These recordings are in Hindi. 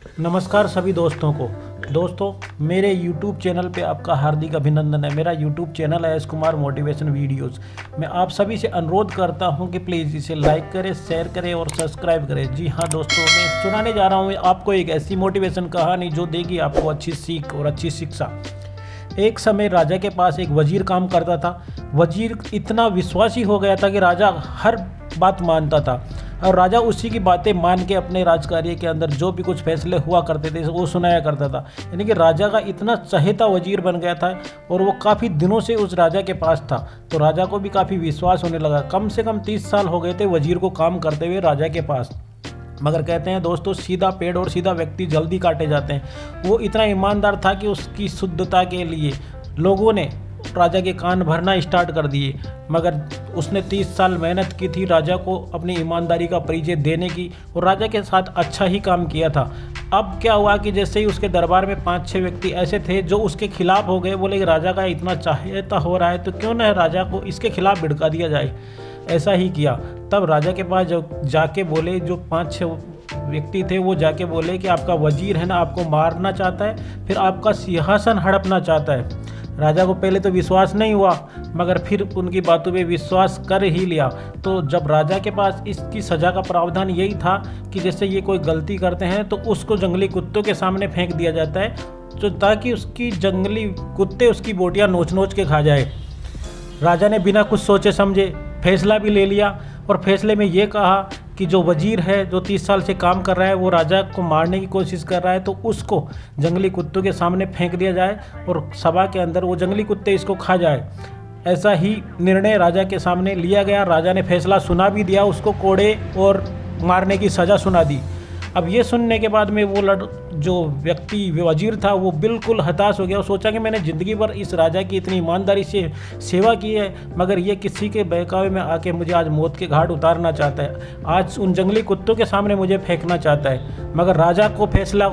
नमस्कार सभी दोस्तों को। दोस्तों, मेरे YouTube चैनल पे आपका हार्दिक अभिनंदन है। मेरा YouTube चैनल है एस कुमार मोटिवेशन वीडियोस। मैं आप सभी से अनुरोध करता हूं कि प्लीज़ इसे लाइक करें, शेयर करें और सब्सक्राइब करें। जी हाँ दोस्तों, मैं सुनाने जा रहा हूं आपको एक ऐसी मोटिवेशन कहानी जो देगी आपको अच्छी सीख और अच्छी शिक्षा। एक समय राजा के पास एक वजीर काम करता था। वजीर इतना विश्वासी हो गया था कि राजा हर बात मानता था और राजा उसी की बातें मान के अपने राजकार्य के अंदर जो भी कुछ फैसले हुआ करते थे वो सुनाया करता था। यानी कि राजा का इतना चहेता वजीर बन गया था और वो काफ़ी दिनों से उस राजा के पास था, तो राजा को भी काफ़ी विश्वास होने लगा। कम से कम 30 साल हो गए थे वजीर को काम करते हुए राजा के पास। मगर कहते हैं दोस्तों, सीधा पेड़ और सीधा व्यक्ति जल्दी काटे जाते हैं। वो इतना ईमानदार था कि उसकी शुद्धता के लिए लोगों ने राजा के कान भरना स्टार्ट कर दिए। मगर उसने 30 साल मेहनत की थी राजा को अपनी ईमानदारी का परिचय देने की और राजा के साथ अच्छा ही काम किया था। अब क्या हुआ कि जैसे ही उसके दरबार में 5-6 व्यक्ति ऐसे थे जो उसके खिलाफ हो गए। बोले कि राजा का इतना चाहता हो रहा है तो क्यों न राजा को इसके खिलाफ भिड़का दिया जाए। ऐसा ही किया। तब राजा के पास जब जाके बोले, जो 5-6 व्यक्ति थे वो जाके बोले कि आपका वजीर है ना, आपको मारना चाहता है, फिर आपका सिंहासन हड़पना चाहता है। राजा को पहले तो विश्वास नहीं हुआ, मगर फिर उनकी बातों पे विश्वास कर ही लिया। तो जब राजा के पास इसकी सज़ा का प्रावधान यही था कि जैसे ये कोई गलती करते हैं तो उसको जंगली कुत्तों के सामने फेंक दिया जाता है, तो ताकि उसकी जंगली कुत्ते उसकी बोटियां नोच नोच के खा जाए। राजा ने बिना कुछ सोचे समझे फैसला भी ले लिया और फैसले में ये कहा कि जो वजीर है, जो 30 साल से काम कर रहा है, वो राजा को मारने की कोशिश कर रहा है, तो उसको जंगली कुत्तों के सामने फेंक दिया जाए और सभा के अंदर वो जंगली कुत्ते इसको खा जाए। ऐसा ही निर्णय राजा के सामने लिया गया। राजा ने फैसला सुना भी दिया, उसको कोड़े और मारने की सज़ा सुना दी। अब ये सुनने के बाद में वो जो व्यक्ति वजीर था वो बिल्कुल हताश हो गया और सोचा कि मैंने ज़िंदगी भर इस राजा की इतनी ईमानदारी से सेवा की है, मगर ये किसी के बहकावे में आके मुझे आज मौत के घाट उतारना चाहता है, आज उन जंगली कुत्तों के सामने मुझे फेंकना चाहता है। मगर राजा को फैसला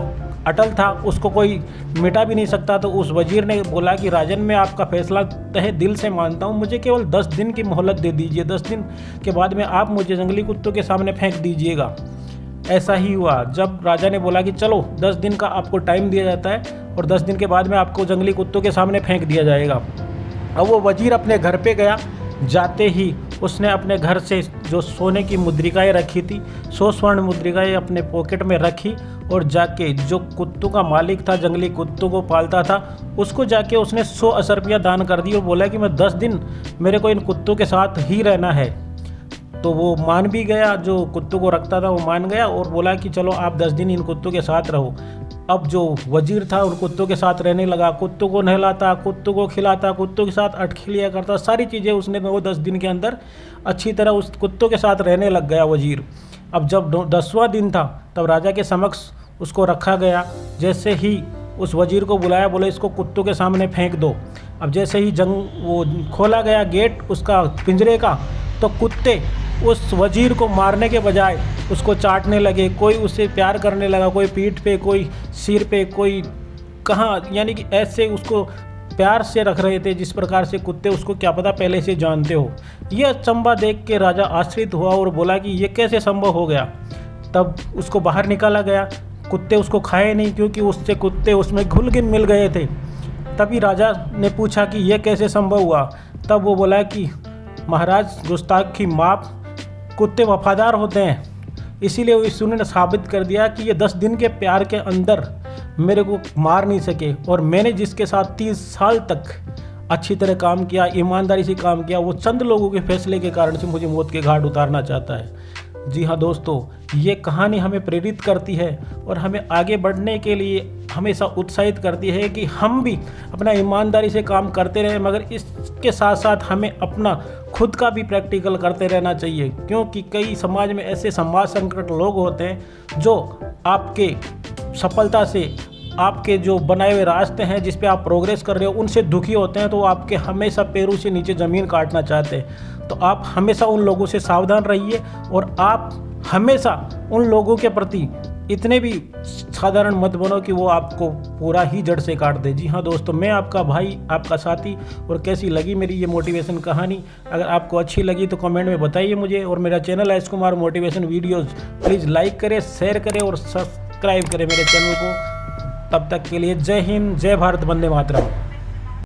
अटल था, उसको कोई मिटा भी नहीं सकता। तो उस वजीर ने बोला कि राजन, मैं आपका फैसला तहे दिल से मानता हूँ, मुझे केवल 10 दिन की मोहलत दे दीजिए। 10 दिन के बाद में आप मुझे जंगली कुत्तों के सामने फेंक दीजिएगा। ऐसा ही हुआ। जब राजा ने बोला कि चलो 10 दिन का आपको टाइम दिया जाता है और 10 दिन के बाद में आपको जंगली कुत्तों के सामने फेंक दिया जाएगा। अब वो वजीर अपने घर पे गया। जाते ही उसने अपने घर से जो सोने की मुद्रिकाएं रखी थी, 100 स्वर्ण मुद्रिकाएं अपने पॉकेट में रखी और जाके जो कुत्तों का मालिक था, जंगली कुत्तों को पालता था, उसको जाके उसने 100 असरपिया दान कर दी और बोला कि मैं 10 दिन मेरे को इन कुत्तों के साथ ही रहना है। तो वो मान भी गया, जो कुत्तों को रखता था वो मान गया और बोला कि चलो आप 10 दिन इन कुत्तों के साथ रहो। अब जो वजीर था उन कुत्तों के साथ रहने लगा, कुत्तों को नहलाता, कुत्तों को खिलाता, कुत्तों के साथ अटक लिया करता, सारी चीज़ें उसने वो 10 दिन के अंदर अच्छी तरह उस कुत्तों के साथ रहने लग गया वजीर। अब जब 10वां दिन था तब राजा के समक्ष उसको रखा गया। जैसे ही उस वजीर को बुलाया, बोले इसको कुत्तों के सामने फेंक दो। अब जैसे ही वो खोला गया गेट उसका पिंजरे का, तो कुत्ते उस वजीर को मारने के बजाय उसको चाटने लगे। कोई उससे प्यार करने लगा, कोई पीठ पे, कोई सिर पे, कोई कहाँ, यानी कि ऐसे उसको प्यार से रख रहे थे जिस प्रकार से कुत्ते उसको क्या पता पहले से जानते हो। ये अचंबा देख के राजा आश्चर्य हुआ और बोला कि ये कैसे संभव हो गया। तब उसको बाहर निकाला गया। कुत्ते उसको खाए नहीं, क्योंकि उससे कुत्ते उसमें घुल मिल गए थे। तभी राजा ने पूछा कि यह कैसे संभव हुआ। तब वो बोला कि महाराज, गुस्ताख की माफ़, कुत्ते वफादार होते हैं, इसीलिए उन्होंने साबित कर दिया कि ये 10 दिन के प्यार के अंदर मेरे को मार नहीं सके। और मैंने जिसके साथ 30 साल तक अच्छी तरह काम किया, ईमानदारी से काम किया, वो चंद लोगों के फैसले के कारण से मुझे मौत के घाट उतारना चाहता है। जी हाँ दोस्तों, ये कहानी हमें प्रेरित करती है और हमें आगे बढ़ने के लिए हमेशा उत्साहित करती है कि हम भी अपना ईमानदारी से काम करते रहें, मगर इसके साथ साथ हमें अपना खुद का भी प्रैक्टिकल करते रहना चाहिए। क्योंकि कई समाज में ऐसे समाज संकट लोग होते हैं जो आपके सफलता से, आपके जो बनाए हुए रास्ते हैं जिस पे आप प्रोग्रेस कर रहे हो, उनसे दुखी होते हैं, तो आपके हमेशा पैरों से नीचे ज़मीन काटना चाहते हैं। तो आप हमेशा उन लोगों से सावधान रहिए और आप हमेशा उन लोगों के प्रति इतने भी साधारण मत बनो कि वो आपको पूरा ही जड़ से काट दे। जी हाँ दोस्तों, मैं आपका भाई, आपका साथी। और कैसी लगी मेरी ये मोटिवेशन कहानी? अगर आपको अच्छी लगी तो कमेंट में बताइए मुझे। और मेरा चैनल है S Kumar motivation videos, please like करें, शेयर करें और सब्सक्राइब करें मेरे चैनल को। तब तक के लिए जय हिंद, जय भारत, वंदे मातरम।